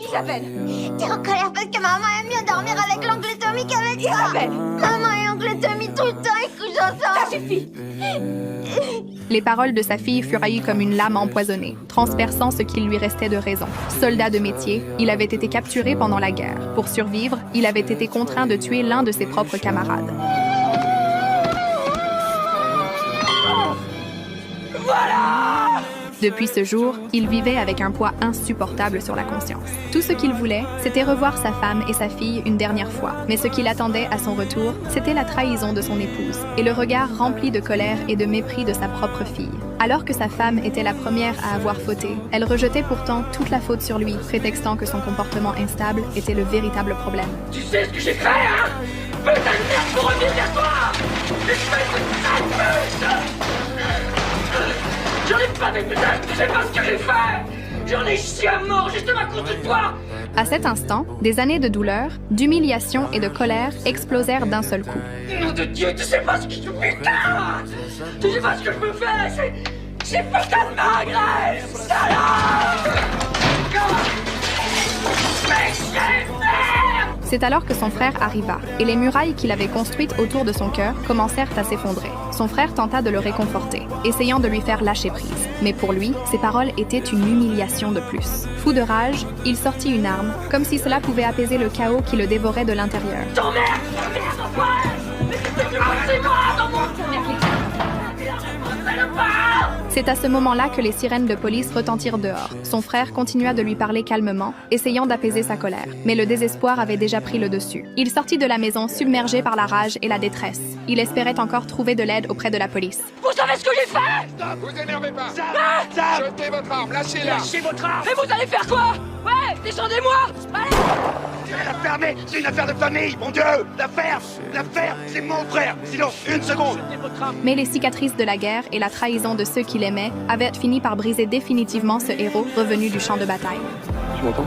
Isabelle, T'es en colère parce que maman aime mieux dormir avec l'oncle Tommy qu'avec toi. Isabelle, Maman et oncle Tommy tout le temps ils couchent ensemble. ça suffit. Les paroles de sa fille furent haïes comme une lame empoisonnée, transperçant ce qu'il lui restait de raison. Soldat de métier, il avait été capturé pendant la guerre. Pour survivre, il avait été contraint de tuer l'un de ses propres camarades. Depuis ce jour, il vivait avec un poids insupportable sur la conscience. Tout ce qu'il voulait, c'était revoir sa femme et sa fille une dernière fois. Mais ce qui l'attendait à son retour, c'était la trahison de son épouse et le regard rempli de colère et de mépris de sa propre fille. Alors que sa femme était la première à avoir fauté, elle rejetait pourtant toute la faute sur lui, prétextant que son comportement instable était le véritable problème. Tu sais ce que j'ai fait, hein? Putain de merde pour revenir vers toi! Espèce de sale pute! J'en ai pas des putains, tu sais pas ce que j'ai fait! J'en ai chié à mort justement à cause de toi! À cet instant, des années de douleur, d'humiliation et de colère explosèrent d'un seul coup. Nom de Dieu, tu sais pas ce que je... Putain! Tu sais pas ce que je peux faire! C'est putain de ma graisse! Salope! Mais c'est merde! C'est alors que son frère arriva, et les murailles qu'il avait construites autour de son cœur commencèrent à s'effondrer. Son frère tenta de le réconforter, essayant de lui faire lâcher prise. Mais pour lui, ces paroles étaient une humiliation de plus. Fou de rage, il sortit une arme, comme si cela pouvait apaiser le chaos qui le dévorait de l'intérieur. T'emmerdes, enfin! Mais c'est moi dans mon... C'est à ce moment-là que les sirènes de police retentirent dehors. Son frère continua de lui parler calmement, essayant d'apaiser sa colère. Mais le désespoir avait déjà pris le dessus. Il sortit de la maison submergé par la rage et la détresse. Il espérait encore trouver de l'aide auprès de la police. Vous savez ce que j'ai fait? Stop! Vous énervez pas! Sam! Jetez votre arme, lâchez-la! Lâchez votre arme! Et vous allez faire quoi? Ouais, descendez-moi! Allez! La ferme, c'est une affaire de famille, mon Dieu! L'affaire, c'est mon frère! Sinon, une seconde! Mais les cicatrices de la guerre et la trahison de ceux qui l'aimaient avaient fini par briser définitivement ce héros revenu du champ de bataille. Tu m'entends?